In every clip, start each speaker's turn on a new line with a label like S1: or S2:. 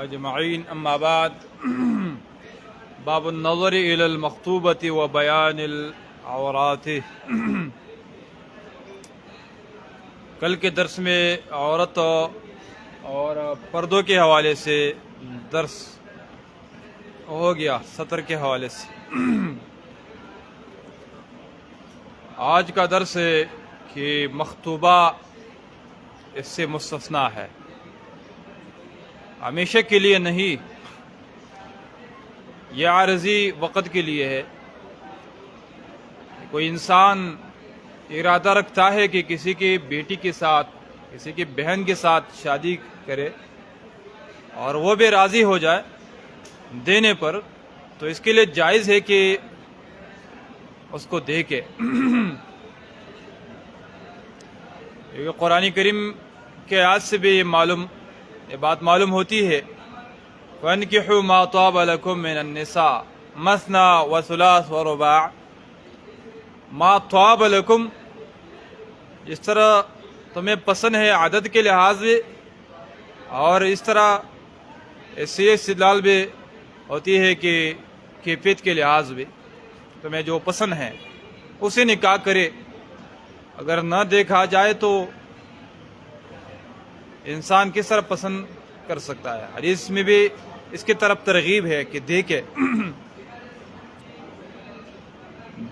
S1: اجمعین، اما بعد باب النظر الى المخطوبۃ و بیان العورات۔ کل کے درس میں عورت اور پردوں کے حوالے سے درس ہو گیا، سطر کے حوالے سے۔ آج کا درس ہے کہ مخطوبہ اس سے مستثنا ہے، ہمیشہ کے لیے نہیں، یہ عارضی وقت کے لیے ہے۔ کوئی انسان ارادہ رکھتا ہے کہ کسی کی بیٹی کے ساتھ، کسی کی بہن کے ساتھ شادی کرے اور وہ بھی راضی ہو جائے دینے پر، تو اس کے لیے جائز ہے کہ اس کو دے کے۔ یہ قرآن کریم کے آیات سے بھی یہ بات معلوم ہوتی ہے، وَانْكِحُوا مَا طَابَ لَكُم مِّنَ النِّسَاءِ مَثْنَىٰ وَثُلَاثَ وَرُبَاعَ۔ مَا طَابَ لَكُم، جس طرح تمہیں پسند ہے عدد کے لحاظ سے، اور اس طرح اس سے استدلال بھی ہوتی ہے کہ کیفیت کے لحاظ بھی، تمہیں جو پسند ہے اسے نکاح کرے۔ اگر نہ دیکھا جائے تو انسان کس طرح پسند کر سکتا ہے؟ حدیث میں بھی اس کی طرف ترغیب ہے کہ دیکھے۔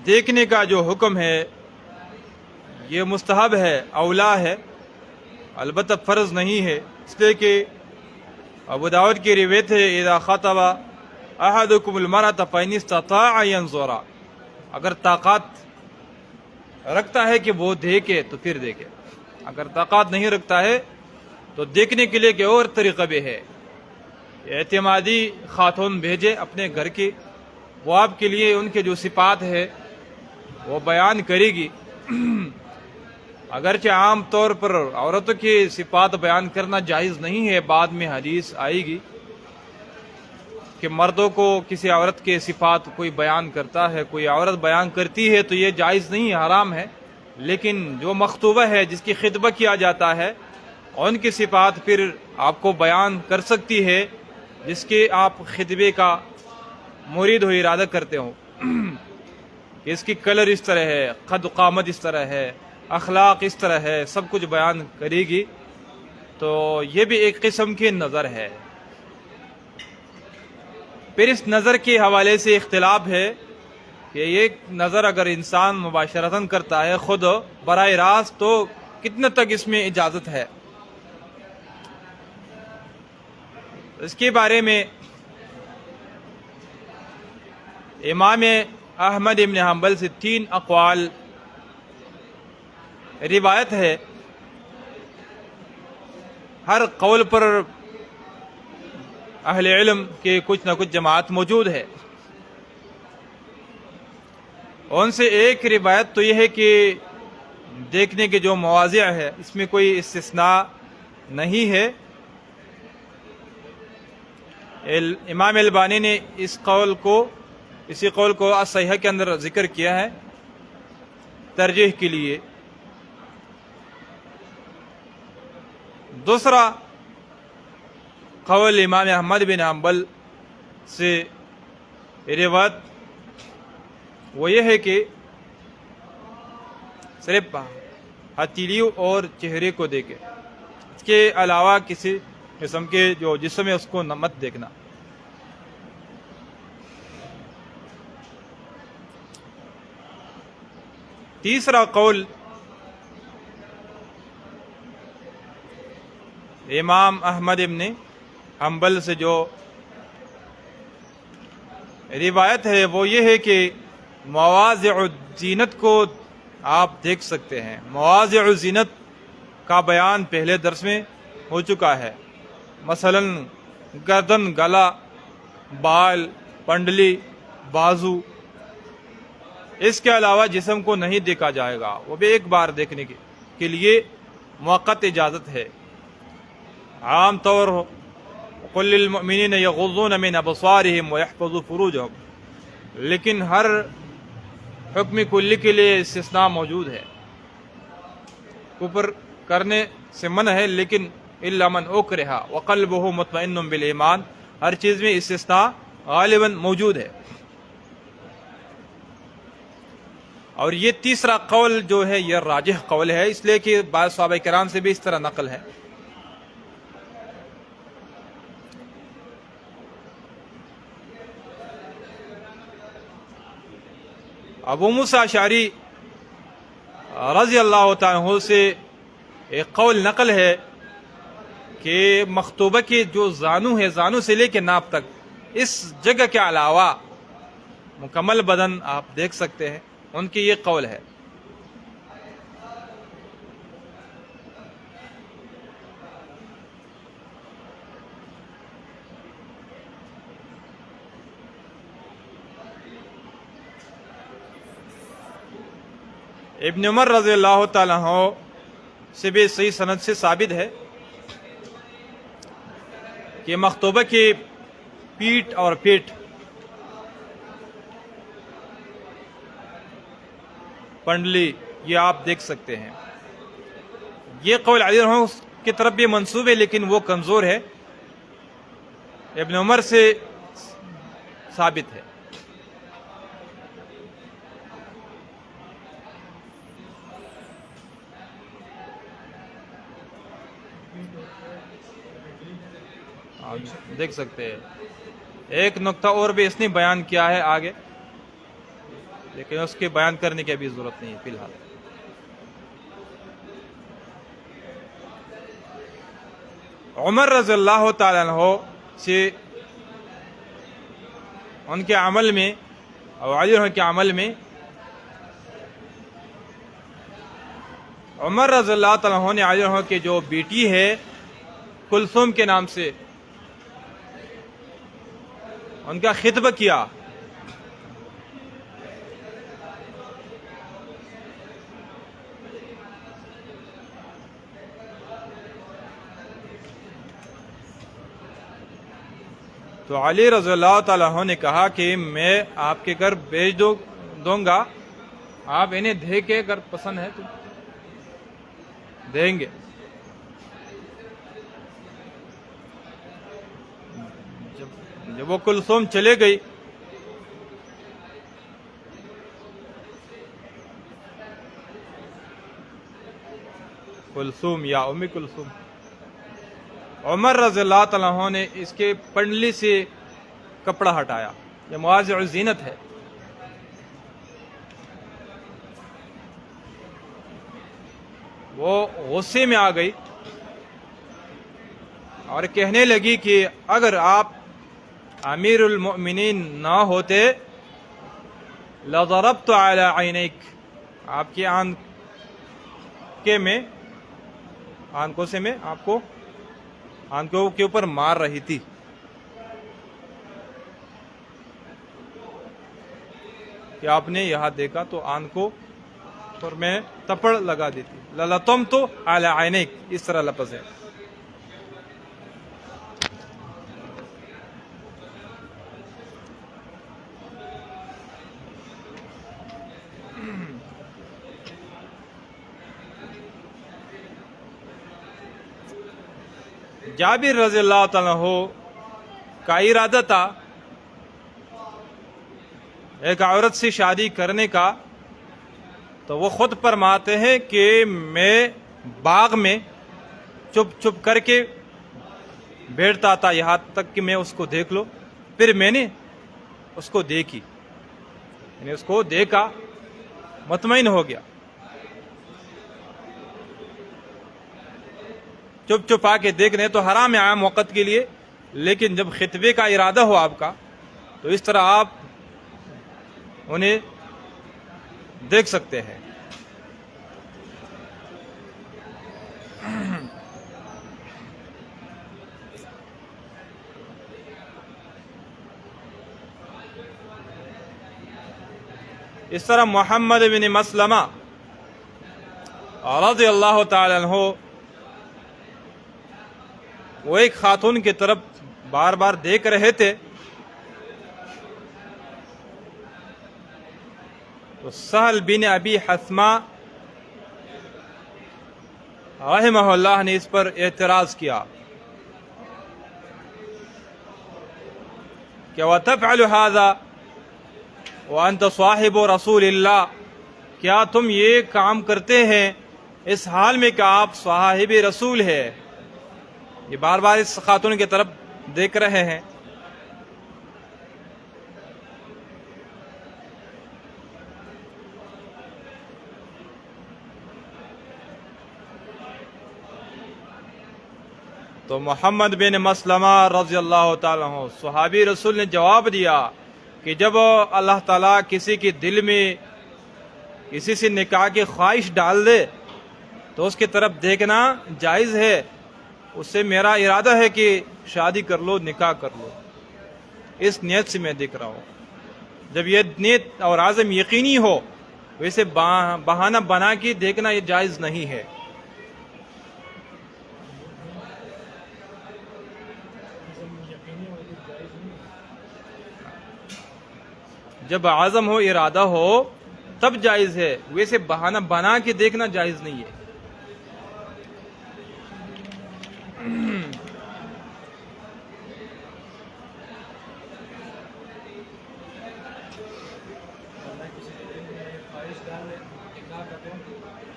S1: دیکھنے کا جو حکم ہے یہ مستحب ہے، اولا ہے، البتہ فرض نہیں ہے، اس لیے کہ ابو داؤد کی روایت ہے، اذا خطب احدکم المرأة فإن استطاع ينظر، اگر طاقت رکھتا ہے کہ وہ دیکھے تو پھر دیکھے، اگر طاقت نہیں رکھتا ہے تو دیکھنے کے لیے کہ اور طریقہ بھی ہے۔ اعتمادی خاتون بھیجے اپنے گھر کی، وہ آپ کے لیے ان کے جو صفات ہے وہ بیان کرے گی۔ اگرچہ عام طور پر عورتوں کی صفات بیان کرنا جائز نہیں ہے، بعد میں حدیث آئے گی کہ مردوں کو کسی عورت کے صفات کوئی بیان کرتا ہے، کوئی عورت بیان کرتی ہے تو یہ جائز نہیں ہے، حرام ہے۔ لیکن جو مخطوبہ ہے، جس کی خطبہ کیا جاتا ہے، ان کی صفات پھر آپ کو بیان کر سکتی ہے، جس کے آپ خطبے کا مرید ہو، ارادہ کرتے ہو کہ اس کی کلر اس طرح ہے، قد قامت اس طرح ہے، اخلاق اس طرح ہے، سب کچھ بیان کرے گی، تو یہ بھی ایک قسم کی نظر ہے۔ پھر اس نظر کے حوالے سے اختلاف ہے کہ یہ نظر اگر انسان مباشرتاً کرتا ہے خود براہ راست تو کتنے تک اس میں اجازت ہے؟ اس کے بارے میں امام احمد بن حنبل سے 3 اقوال روایت ہے، ہر قول پر اہل علم کے کچھ نہ کچھ جماعت موجود ہے۔ ان سے ایک روایت تو یہ ہے کہ دیکھنے کے جو مواضع ہے اس میں کوئی استثناء نہیں ہے۔ امام البانی نے اسی قول کو الصحیحہ کے اندر ذکر کیا ہے ترجیح کے لیے۔ دوسرا قول امام احمد بن حنبل سے روایت وہ یہ ہے کہ صرف ہتھیلیوں اور چہرے کو دیکھے، اس کے علاوہ کسی قسم کے جو جسم ہے اس کو مت دیکھنا۔ تیسرا قول امام احمد بن حنبل سے جو روایت ہے وہ یہ ہے کہ مواضع الزینت کو آپ دیکھ سکتے ہیں۔ مواضع الزینت کا بیان پہلے درس میں ہو چکا ہے، مثلا گردن، گلا، بال، پنڈلی، بازو، اس کے علاوہ جسم کو نہیں دیکھا جائے گا، وہ بھی ایک بار دیکھنے کے لیے موقت اجازت ہے۔ عام طور قل للمؤمنین یغضون من ابصارهم ويحفظوا فروجهم، لیکن ہر حکم کلی کے لیے استثناء موجود ہے۔ اوپر کرنے سے منع ہے، لیکن الا من اکرہ وقلبہ مطمئن بالایمان، ہر چیز میں استثناء غالباً موجود ہے۔ اور یہ تیسرا قول جو ہے یہ راجح قول ہے، اس لیے کہ بعض صحابہ کرام سے بھی اس طرح نقل ہے۔ ابو موسیٰ اشعری رضی اللہ تعالیٰ عنہ سے ایک قول نقل ہے کہ مخطوبہ کے جو زانو ہے، زانو سے لے کے ناپ تک، اس جگہ کے علاوہ مکمل بدن آپ دیکھ سکتے ہیں، ان کی یہ قول ہے۔ ابن عمر رضی اللہ تعالیٰ عنہ سے بھی صحیح سند سے ثابت ہے کہ مخطوبہ کی پیٹھ اور پیٹھ پنڈلی یہ آپ دیکھ سکتے ہیں۔ یہ قول علی رضی اللہ عنہ کی طرف بھی منسوب ہے، لیکن وہ کمزور ہے، ابن عمر سے ثابت ہے۔ آپ دیکھ سکتے ہیں۔ ایک نقطہ اور بھی اس نے بیان کیا ہے آگے، لیکن اس کے بیان کرنے کی ابھی ضرورت نہیں ہے فی الحال۔ عمر رضی اللہ تعالیٰ عنہ سے ان کے عمل میں اور علی عنہ کے عمل میں، عمر رضی اللہ تعالیٰ عنہ نے علی عنہ کی جو بیٹی ہے کلثوم کے نام سے ان کا خطبہ کیا۔ تو علی رضی اللہ تعالیٰ عنہ نے کہا کہ میں آپ کے گھر بھیج دوں گا، آپ انہیں دے کے اگر پسند ہے تو دیں گے۔ جب وہ کلثوم چلے گئی کلثوم یا ام کلثوم، عمر رضی اللہ تعالیٰ عنہ نے اس کے پنڈلی سے کپڑا ہٹایا، یہ مواضع الزینت ہے۔ وہ غصے میں آ گئی اور کہنے لگی کہ اگر آپ امیر المؤمنین نہ ہوتے لضربت علی عینیک، آپ کی آنکھوں سے میں آپ کو آنکھوں کے اوپر مار رہی تھی۔ کہ آپ نے یہاں دیکھا تو آنکھوں پر میں تپڑ لگا دیتی۔ للطمت علی عینیک، اس طرح لفظ ہے۔ جابر رضی اللہ تعالیٰ عنہ کا ارادہ تھا ایک عورت سے شادی کرنے کا، تو وہ خود فرماتے ہیں کہ میں باغ میں چپ چپ کر کے بیٹھتا تھا یہاں تک کہ میں اس کو دیکھ لوں، پھر میں نے اس کو دیکھی، میں نے اس کو دیکھا، مطمئن ہو گیا۔ چپ چپ آ کے دیکھنے تو حرام ہے عام وقت کے لیے، لیکن جب خطبے کا ارادہ ہو آپ کا تو اس طرح آپ انہیں دیکھ سکتے ہیں۔ اس طرح محمد بن مسلمہ رضی اللہ تعالی عنہ وہ ایک خاتون کی طرف بار بار دیکھ رہے تھے، تو سہل بن ابی حثمہ رحمہ اللہ نے اس پر اعتراض کیا کہ وَتَفْعَلُ هَذَا وَأَنْتَ صَاحِبُ رَسُولِ اللَّهِ، کیا تم یہ کام کرتے ہیں اس حال میں کہ آپ صاحب رسول ہے؟ یہ بار بار اس خاتون کی طرف دیکھ رہے ہیں۔ تو محمد بن مسلمہ رضی اللہ تعالیٰ عنہ صحابی رسول نے جواب دیا کہ جب اللہ تعالیٰ کسی کے دل میں کسی سے نکاح کی خواہش ڈال دے تو اس کی طرف دیکھنا جائز ہے، اس سے میرا ارادہ ہے کہ شادی کر لو، نکاح کر لو، اس نیت سے میں دیکھ رہا ہوں۔ جب یہ نیت اور عزم یقینی ہو، ویسے بہانہ بنا کے دیکھنا یہ جائز نہیں ہے۔ جب عزم ہو، ارادہ ہو، تب جائز ہے، ویسے بہانہ بنا کے دیکھنا جائز نہیں ہے۔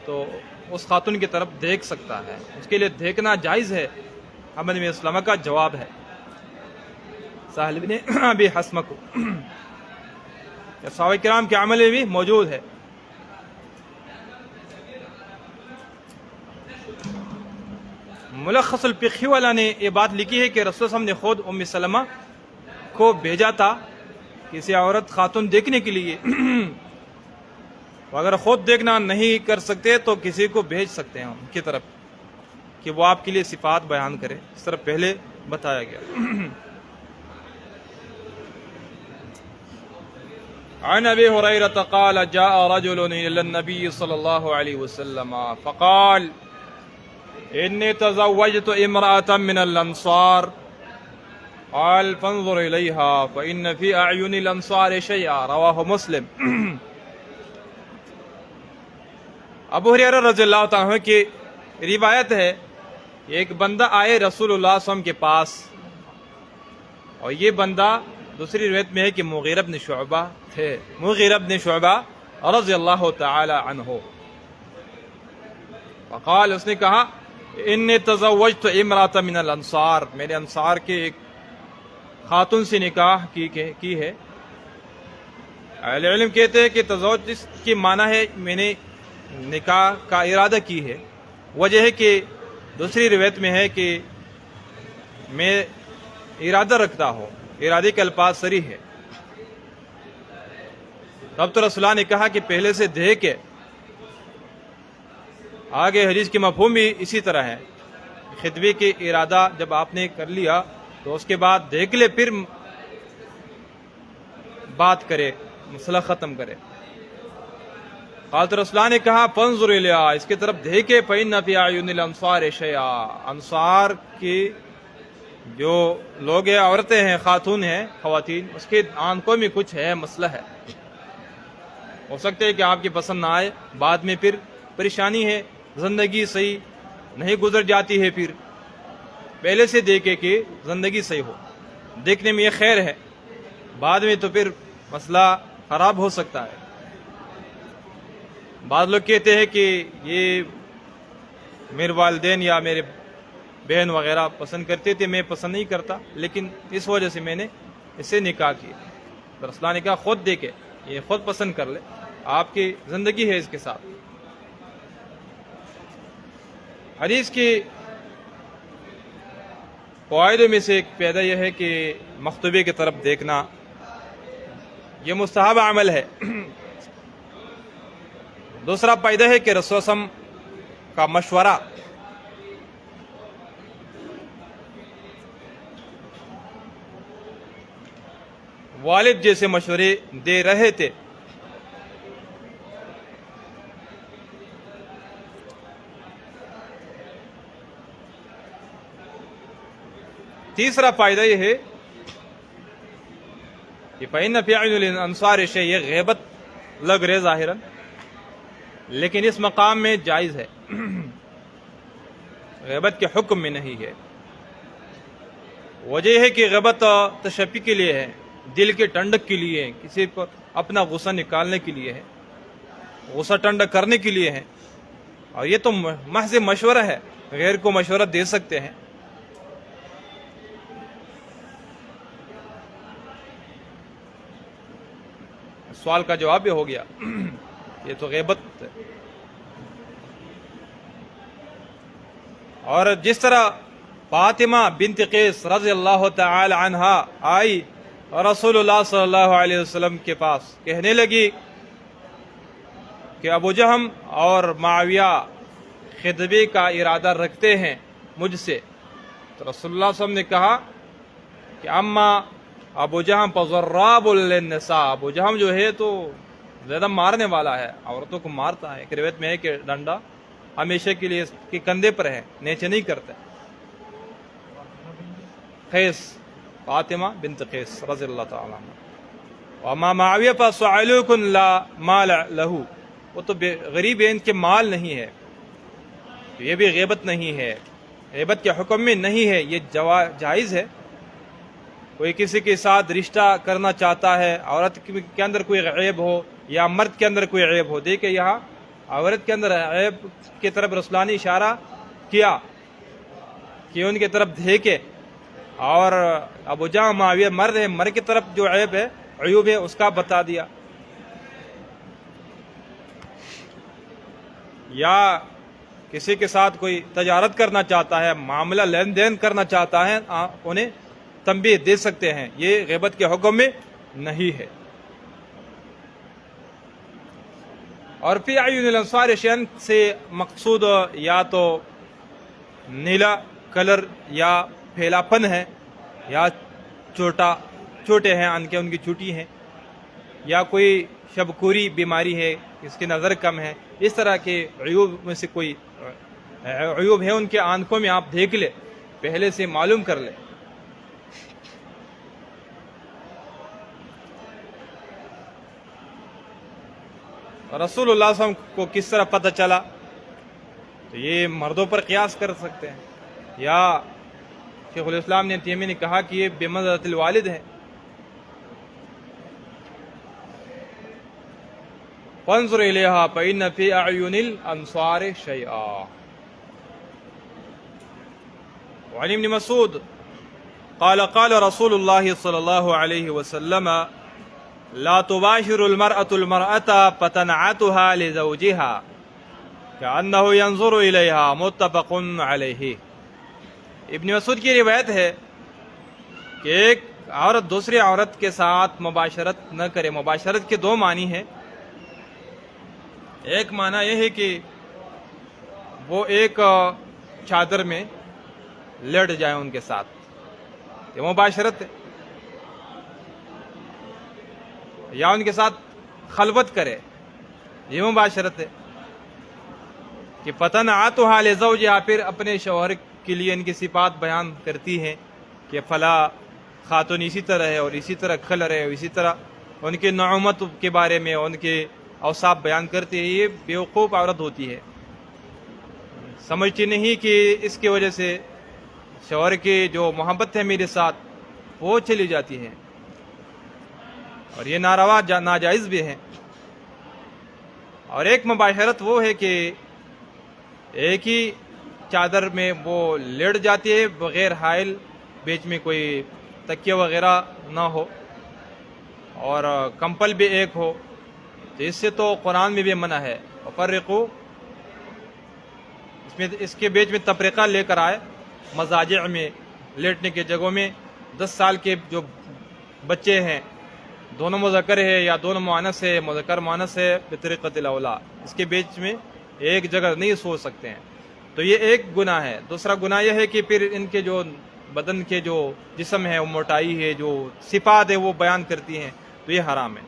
S1: تو اس خاتون کی طرف دیکھ سکتا ہے، اس کے لیے دیکھنا جائز ہے۔ محمد بن مسلمہ کا جواب ہے سہل بن ابی حسمہ کو، صحابہ کرام کے عمل میں بھی موجود ہے۔ ملخص الفقہ والا نے یہ بات لکھی ہے کہ رسول صلی اللہ علیہ وسلم نے خود ام سلمہ کو بھیجا تھا کسی عورت خاتون دیکھنے کے لیے۔ اگر خود دیکھنا نہیں کر سکتے تو کسی کو بھیج سکتے ہیں ان کی طرف کہ وہ آپ کے لیے صفات بیان کرے، اس طرح پہلے بتایا گیا۔ عن ابي هريره قال جاء رجل الى النبي صلى الله عليه وسلم فقال اني تزوجت امراه من الانصار قال فانظر اليها فان في اعين الانصار شيئا رواه مسلم۔ ابو ہریرہ رضی اللہ تعالیٰ عنہ کی روایت ہے، ایک بندہ آئے رسول اللہ صلی اللہ علیہ وسلم کے پاس، اور یہ بندہ دوسری روایت میں ہے کہ مغیرہ بن شعبہ تھے، مغیرہ بن شعبہ رضی اللہ تعالی عنہ۔ فقال، اس نے کہا انی تزوجت امرأة من الانصار، میرے انصار کے ایک خاتون سے نکاح کی ہے۔ اہل علم کہتے ہیں کہ تزوج اس کی معنی ہے میں نے نکاح کا ارادہ کی ہے۔ وجہ ہے کہ دوسری روایت میں ہے کہ میں ارادہ رکھتا ہوں، ارادے کے الفاظ صریح ہے۔ تب تو رسول اللہ نے کہا کہ پہلے سے دیکھے، آگے حدیث کی مفہوم بھی اسی طرح ہے، خطبے کے ارادہ جب آپ نے کر لیا تو اس کے بعد دیکھ لے، پھر بات کرے، مسئلہ ختم کرے۔ حضرت رسول اللہ نے کہا فانظر الیہا، اس کی طرف دیکھے، فإن فی اعین الانصار شیئا، انصار کی جو لوگ ہیں، عورتیں ہیں، خاتون ہیں، خواتین، اس کے آنکھوں میں کچھ ہے، مسئلہ ہے۔ ہو سکتا ہے کہ آپ کی پسند نہ آئے، بعد میں پھر پریشانی ہے، زندگی صحیح نہیں گزر جاتی ہے، پھر پہلے سے دیکھے کہ زندگی صحیح ہو، دیکھنے میں یہ خیر ہے، بعد میں تو پھر مسئلہ خراب ہو سکتا ہے۔ بعض لوگ کہتے ہیں کہ یہ میرے والدین یا میرے بہن وغیرہ پسند کرتے تھے، میں پسند نہیں کرتا، لیکن اس وجہ سے میں نے اس سے نکاح کیا۔ تو رسول اللہ نے کہا خود دیکھے، یہ خود پسند کر لے، آپ کی زندگی ہے اس کے ساتھ۔ حدیث کی فوائدوں میں سے ایک پیدا یہ ہے کہ مخطوبے کی طرف دیکھنا یہ مستحب عمل ہے۔ دوسرا فائدہ ہے کہ رسول اللہ صلی اللہ علیہ وسلم کا مشورہ والد جیسے مشورے دے رہے تھے۔ تیسرا فائدہ یہ ہے کہ فإن فی اعین الانصار شیء، یہ غیبت لگ رہے ظاہراً، لیکن اس مقام میں جائز ہے۔ غیبت کے حکم میں نہیں ہے۔ وجہ ہے کہ غیبت تشفی کے لیے ہے، دل کے ٹھنڈک کے لیے ہے، کسی پر اپنا غصہ نکالنے کے لیے ہے، غصہ ٹھنڈا کرنے کے لیے ہے، اور یہ تو محض مشورہ ہے، غیر کو مشورہ دے سکتے ہیں۔ سوال کا جواب بھی ہو گیا، یہ تو غیبت ہے۔ اور جس طرح فاطمہ بنت قیس رضی اللہ تعالی عنہا آئی اور رسول اللہ صلی اللہ علیہ وسلم کے پاس کہنے لگی کہ ابو جہم اور معاویہ خطبے کا ارادہ رکھتے ہیں مجھ سے، تو رسول اللہ صلی اللہ علیہ وسلم نے کہا کہ اما ابو جہم فضراب للنساء، ابو جہم جو ہے تو زیادہ مارنے والا ہے، عورتوں کو مارتا ہے۔ ایک روایت میں ہے کہ ڈنڈا ہمیشہ کے لیے اس کے کندھے پر ہے، نیچے نہیں کرتا۔ قیس، فاطمہ بنت قیس رضی اللہ تعالیٰ عنہ۔ وما معاویہ فصعلوک لا مال لہو، وہ تو غریب ہے، ان کے مال نہیں ہے، یہ بھی غیبت نہیں ہے، غیبت کے حکم میں نہیں ہے، یہ جائز ہے۔ کوئی کسی کے ساتھ رشتہ کرنا چاہتا ہے، عورت کے اندر کوئی عیب ہو یا مرد کے اندر کوئی عیب ہو، دیکھیں یہاں عورت کے اندر عیب کی طرف رسول نے اشارہ کیا کہ ان کی طرف دیکھے، اور ابو جہم معاویہ مرد ہے، مرد کی طرف جو عیب ہے، عیوب ہے، اس کا بتا دیا۔ یا کسی کے ساتھ کوئی تجارت کرنا چاہتا ہے، معاملہ لین دین کرنا چاہتا ہے، انہیں تنبیہ دے سکتے ہیں، یہ غیبت کے حکم میں نہیں ہے۔ اور فی اعین الانصار شیئن سے مقصود یا تو نیلا کلر یا پھیلا پن ہے، یا چھوٹے ہیں ان کی چھوٹی ہیں، یا کوئی شبکوری بیماری ہے، اس کی نظر کم ہے، اس طرح کے عیوب میں سے کوئی عیوب ہے ان کے آنکھوں میں، آپ دیکھ لیں، پہلے سے معلوم کر لیں۔ رسول اللہ صلی اللہ علیہ وسلم کو کس طرح پتہ چلا؟ تو یہ مردوں پر قیاس کر سکتے ہیں، یا شیخ الاسلام نے تیمیہ نے کہا کہ یہ بمنزلۃ الوالد ہے۔ فانظر الیہا فإن فی اعین الانصار شیئا۔ وعن ابن مسعود قال قال رسول اللہ صلی اللہ علیہ وسلم لا تباشر المرأة المرأة فتنعتها لزوجها كأنه ينظر إليها، متفق علیہ۔ ابن مسعود کی روایت ہے کہ ایک عورت دوسری عورت کے ساتھ مباشرت نہ کرے۔ مباشرت کے دو معنی ہیں، ایک معنی یہ ہے کہ وہ ایک چادر میں لیٹ جائے ان کے ساتھ، یہ مباشرت ہے، یا ان کے ساتھ خلوت کرے، یہ مباشرت ہے۔ کہ فتنعتها لزوجها، پھر اپنے شوہر کے لیے ان کی صفات بیان کرتی ہیں کہ فلاں خاتون اسی طرح ہے، اور اسی طرح کلر ہے، اسی طرح ان کے نعومت کے بارے میں ان کے اوصاف بیان کرتی ہے۔ یہ بیوقوف عورت ہوتی ہے، سمجھتی نہیں کہ اس کی وجہ سے شوہر کی جو محبت ہے میرے ساتھ وہ چلی جاتی ہے، اور یہ ناروا ناجائز بھی ہے۔ اور ایک مباشرت وہ ہے کہ ایک ہی چادر میں وہ لیٹ جاتی ہے بغیر حائل، بیچ میں کوئی تکیہ وغیرہ نہ ہو، اور کمپل بھی ایک ہو، تو اس سے تو قرآن میں بھی منع ہے۔ وفرقوا، اس کے بیچ میں تفریقہ لے کر آئے، مضاجع میں لیٹنے کے جگہوں میں 10 سال کے جو بچے ہیں، دونوں مذکر ہے یا دونوں مؤنث ہے، مذکر مؤنث ہے، بطریقۃ الاولیٰ، اس کے بیچ میں ایک جگہ نہیں سو سکتے ہیں، تو یہ ایک گناہ ہے۔ دوسرا گناہ یہ ہے کہ پھر ان کے جو بدن کے جو جسم ہے، وہ موٹائی ہے، جو صفات ہے وہ بیان کرتی ہیں، تو یہ حرام ہے۔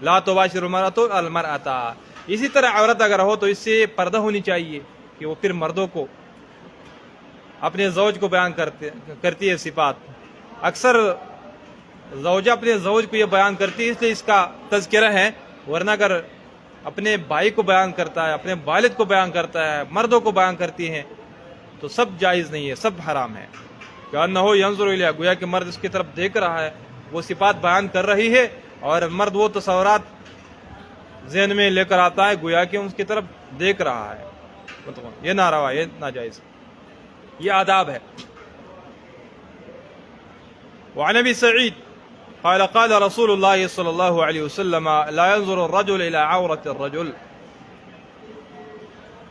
S1: لا تباشر المرأة المرأة، اسی طرح عورت اگر ہو تو اس سے پردہ ہونی چاہیے کہ وہ پھر مردوں کو اپنے زوج کو بیان کرتی ہے صفات۔ اکثر زوجہ اپنے زوج کو یہ بیان کرتی ہے، اس لیے اس کا تذکرہ ہے، ورنہ اگر اپنے بھائی کو بیان کرتا ہے، اپنے والد کو بیان کرتا ہے، مردوں کو بیان کرتی ہیں، تو سب جائز نہیں ہے، سب حرام ہے. کأنہ ینظر الیہا، گویا کہ مرد اس کی طرف دیکھ رہا ہے، وہ صفات بیان کر رہی ہے اور مرد وہ تصورات ذہن میں لے کر آتا ہے گویا کہ اس کی طرف دیکھ رہا ہے. یہ ناروا، یہ ناجائز، یہ آداب ہے. وعن ابی سعید قال قال رسول اللہ صلی اللہ علیہ وسلم لا ينظر الرجل الى عورت الرجل.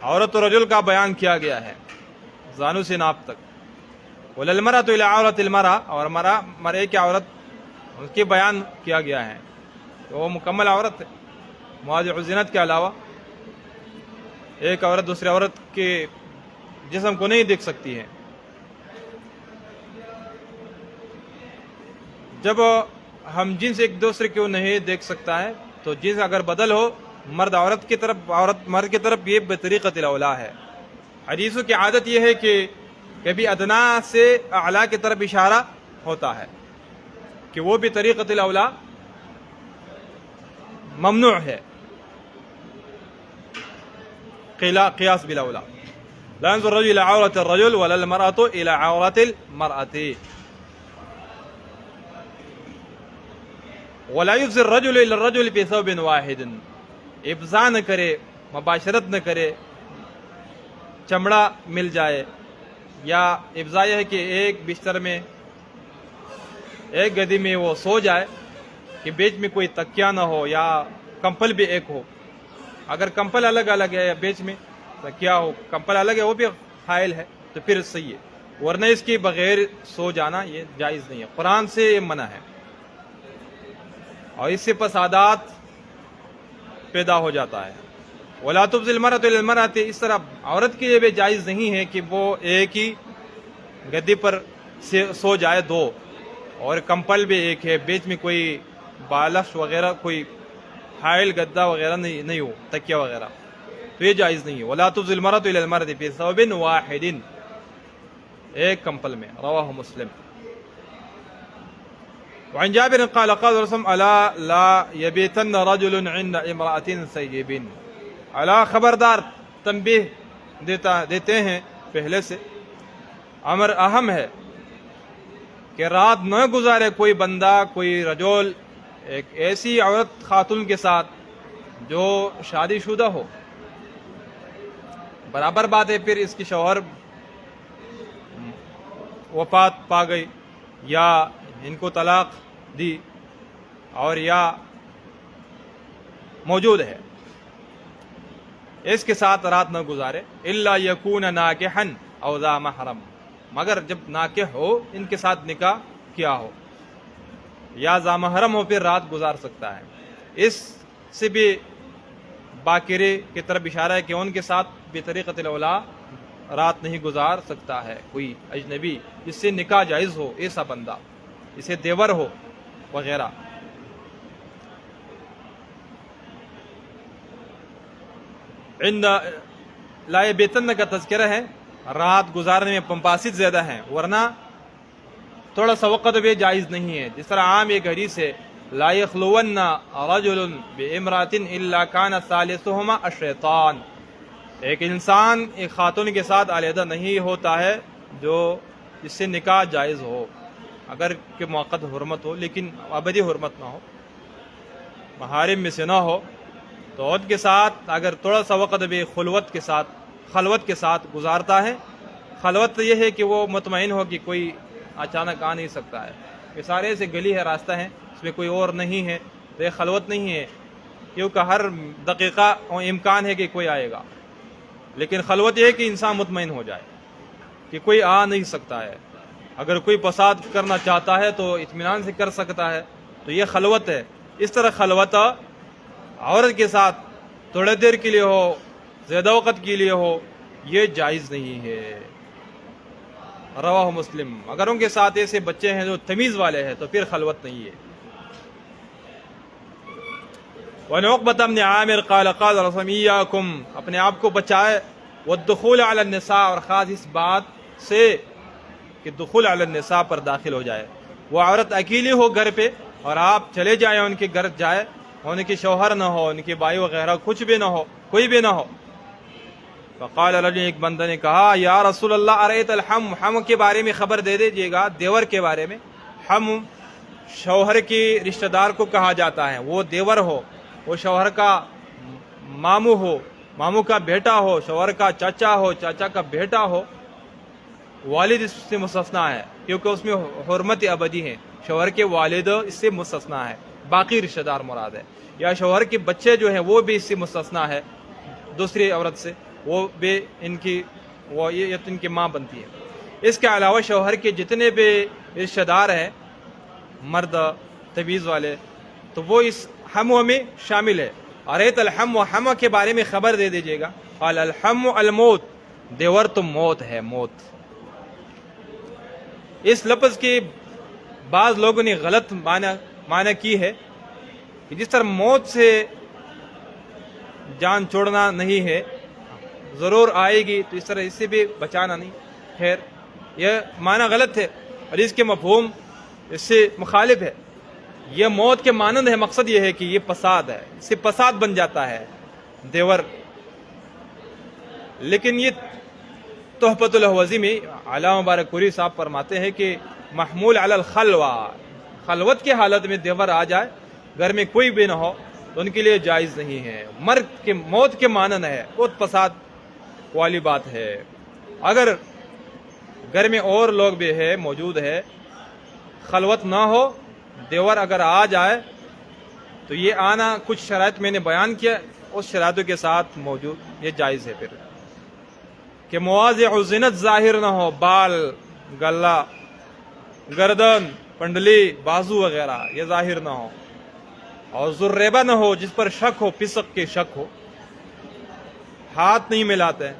S1: عورت الرجل کا بیان کیا گیا ہے زانو سے ناپ تک. ولا المرأة الى عورت المرأة، اور مرے کی عورت اس کی بیان کیا گیا ہے، وہ مکمل عورت ہے مواضع الزینت کے علاوہ. ایک عورت دوسری عورت کے جسم کو نہیں دیکھ سکتی ہے. جب ہم جنس ایک دوسرے کو نہیں دیکھ سکتا ہے تو جنس اگر بدل ہو، مرد عورت کی طرف، عورت مرد کی طرف، یہ بطریقۃ الاولیٰ ہے. حدیثوں کی عادت یہ ہے کہ کبھی ادنا سے اعلیٰ کی طرف اشارہ ہوتا ہے کہ وہ بھی طریقۃ الاولیٰ ممنوع ہے. قیاس بالاولیٰ. لا ينظر الرجل الى عورت الرجل ولا المرأة الى عورت المرأة. ولا يفضي الرجل الى الرجل في ثوب واحد. افضا نہ کرے، مباشرت نہ کرے، چمڑا مل جائے، یا افضا یہ ہے کہ ایک بستر میں، ایک گدی میں وہ سو جائے کہ بیچ میں کوئی تکیہ نہ ہو، یا کمپل بھی ایک ہو. اگر کمپل الگ الگ ہے یا بیچ میں تکیہ ہو، کمپل الگ ہے وہ بھی حائل ہے تو پھر صحیح ہے، ورنہ اس کے بغیر سو جانا یہ جائز نہیں ہے. قرآن سے یہ منع ہے اور اس سے فسادات پیدا ہو جاتا ہے. ولا تفضي المرأة إلى المرأة، اس طرح عورت کے لیے بھی جائز نہیں ہے کہ وہ ایک ہی گدی پر سو جائے دو، اور کمپل بھی ایک ہے، بیچ میں کوئی بالش وغیرہ، کوئی حائل گدا وغیرہ نہیں ہو، تکیہ وغیرہ، تو یہ جائز نہیں ہے. ولا تفضي المرأة إلى المرأة في ثوب واحد، ایک کمپل میں. رواہ مسلم. وعن جابر قال قال رسول الا لا يبيتن رجل عند امرأة ثيب. الا خبردار، تنبیہ دیتے ہیں پہلے سے، امر اہم ہے کہ رات نہ گزارے کوئی بندہ، کوئی رجل ایک ایسی عورت خاتون کے ساتھ جو شادی شدہ ہو. برابر بات ہے پھر اس کی شوہر وفات پا گئی، یا ان کو طلاق دی، اور یا موجود ہے، اس کے ساتھ رات نہ گزارے. الا یکون ناکحا او ذا محرم، مگر جب ناکح ہو، ان کے ساتھ نکاح کیا ہو، یا ذا محرم ہو، پھر رات گزار سکتا ہے. اس سے بھی باکرے کی طرف اشارہ ہے کہ ان کے ساتھ بطریقۃ الاولیٰ رات نہیں گزار سکتا ہے کوئی اجنبی جس سے نکاح جائز ہو، ایسا بندہ، اسے دیور ہو وغیرہ. عند لا یبیتن کا تذکرہ ہے، رات گزارنے میں پمپاسد زیادہ ہیں، ورنہ تھوڑا سا وقت بھی جائز نہیں ہے. جس طرح عام ایک حدیث ہے، لا یخلون رجل بامرأة الا کان ثالثهما الشیطان. ایک انسان ایک خاتون کے ساتھ علیحدہ نہیں ہوتا ہے جو جس سے نکاح جائز ہو، اگر کہ موقت حرمت ہو لیکن ابدی حرمت نہ ہو، محارم میں سے نہ ہو، تو ان کے ساتھ اگر تھوڑا سا وقت بھی خلوت کے ساتھ گزارتا ہے. خلوت یہ ہے کہ وہ مطمئن ہو کہ کوئی اچانک آ نہیں سکتا ہے، یہ سارے سے گلی ہے، راستہ ہے، اس میں کوئی اور نہیں ہے، تو یہ خلوت نہیں ہے، کیونکہ ہر دقیقہ امکان ہے کہ کوئی آئے گا. لیکن خلوت یہ ہے کہ انسان مطمئن ہو جائے کہ کوئی آ نہیں سکتا ہے. اگر کوئی فساد کرنا چاہتا ہے تو اطمینان سے کر سکتا ہے، تو یہ خلوت ہے. اس طرح خلوت عورت کے ساتھ تھوڑے دیر کے لیے ہو، زیادہ وقت کے لیے ہو، یہ جائز نہیں ہے. رواہ مسلم. اگر ان کے ساتھ ایسے بچے ہیں جو تمیز والے ہیں تو پھر خلوت نہیں ہے. وعن عقبۃ بن عامر قال قال رسول ایاکم، اپنے آپ کو بچائے، والدخول علی النساء، اور خاص اس بات سے کہ دخول علی النساء پر داخل ہو جائے. وہ عورت اکیلی ہو گھر پہ اور آپ چلے جائیں ان کے گھر جائے، ان کے شوہر نہ ہو، ان کے بھائی وغیرہ کچھ بھی نہ ہو، کوئی بھی نہ ہو، فقال رجل، ایک بندہ نے کہا یا رسول اللہ ارأیت الحم، ہم کے بارے میں خبر دے دیجیے گا، دیور کے بارے میں۔ ہم شوہر کے رشتہ دار کو کہا جاتا ہے، وہ دیور ہو، وہ شوہر کا ماموں ہو، ماموں کا بیٹا ہو، شوہر کا چاچا ہو، چاچا کا بیٹا ہو، والد اس سے مستثنا ہے کیونکہ اس میں حرمت ابدی ہے، شوہر کے والد اس سے مستثنا ہے، باقی رشتہ دار مراد ہے، یا شوہر کے بچے جو ہیں وہ بھی اس سے مستثنا ہے، دوسری عورت سے، وہ بھی ان کی ان کی ماں بنتی ہے۔ اس کے علاوہ شوہر کے جتنے بھی رشتہ دار ہیں مرد تمیز والے، تو وہ اس ہم میں شامل ہے۔ ارأیت الحم، ہم کے بارے میں خبر دے دیجیے گا۔ قال الحم الموت، دیور تو موت ہے، موت۔ اس لفظ کی بعض لوگوں نے غلط معنی کی ہے کہ جس طرح موت سے جان چھوڑنا نہیں ہے، ضرور آئے گی، تو اس طرح اس سے بھی بچانا نہیں۔ خیر، یہ معنی غلط ہے اور اس کے مفہوم اس سے مخالف ہے۔ یہ موت کے مانند ہے، مقصد یہ ہے کہ یہ فساد ہے، اس سے فساد بن جاتا ہے دیور۔ لیکن یہ تحفۃ الحوزی میں علامہ مبارک پوری صاحب فرماتے ہیں کہ محمول علی الخلوہ، خلوت کی حالت میں دیور آ جائے، گھر میں کوئی بھی نہ ہو، تو ان کے لیے جائز نہیں ہے، مرگ کے موت کے مانند ہے، بہت فساد والی بات ہے۔ اگر گھر میں اور لوگ بھی ہے موجود ہے، خلوت نہ ہو، دیور اگر آ جائے تو یہ آنا کچھ شرائط میں نے بیان کیا، اس شرائطوں کے ساتھ موجود یہ جائز ہے۔ پھر کہ مواضع زینت ظاہر نہ ہو، بال، گلہ، گردن، پنڈلی، بازو وغیرہ یہ ظاہر نہ ہو، اور ذریبہ نہ ہو جس پر شک ہو، پسق کے شک ہو، ہاتھ نہیں ملاتے،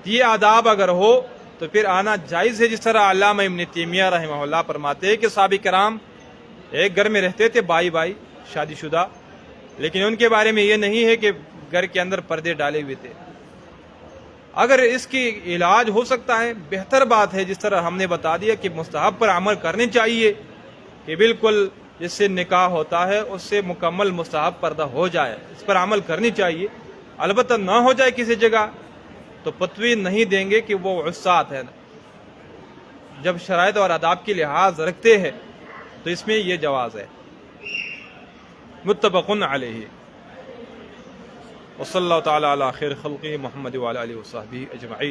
S1: یہ آداب اگر ہو تو پھر آنا جائز ہے۔ جس طرح علامہ ابن تیمیہ رحمہ اللہ فرماتے ہیں کہ صحابہ کرام ایک گھر میں رہتے تھے، بائی بائی شادی شدہ، لیکن ان کے بارے میں یہ نہیں ہے کہ گھر کے اندر پردے ڈالے ہوئے تھے۔ اگر اس کی علاج ہو سکتا ہے، بہتر بات ہے، جس طرح ہم نے بتا دیا کہ مستحب پر عمل کرنے چاہیے کہ بالکل جس سے نکاح ہوتا ہے اس سے مکمل مستحب پردہ ہو جائے، اس پر عمل کرنی چاہیے۔ البتہ نہ ہو جائے کسی جگہ تو فتوی نہیں دیں گے کہ وہ عصات ہے، جب شرائط اور آداب کی لحاظ رکھتے ہیں تو اس میں یہ جواز ہے۔ متفق علیہ۔ وصلی اللہ تعالی علی خیر خلقہ محمد وعلی آلہ وصحبہ اجمعین۔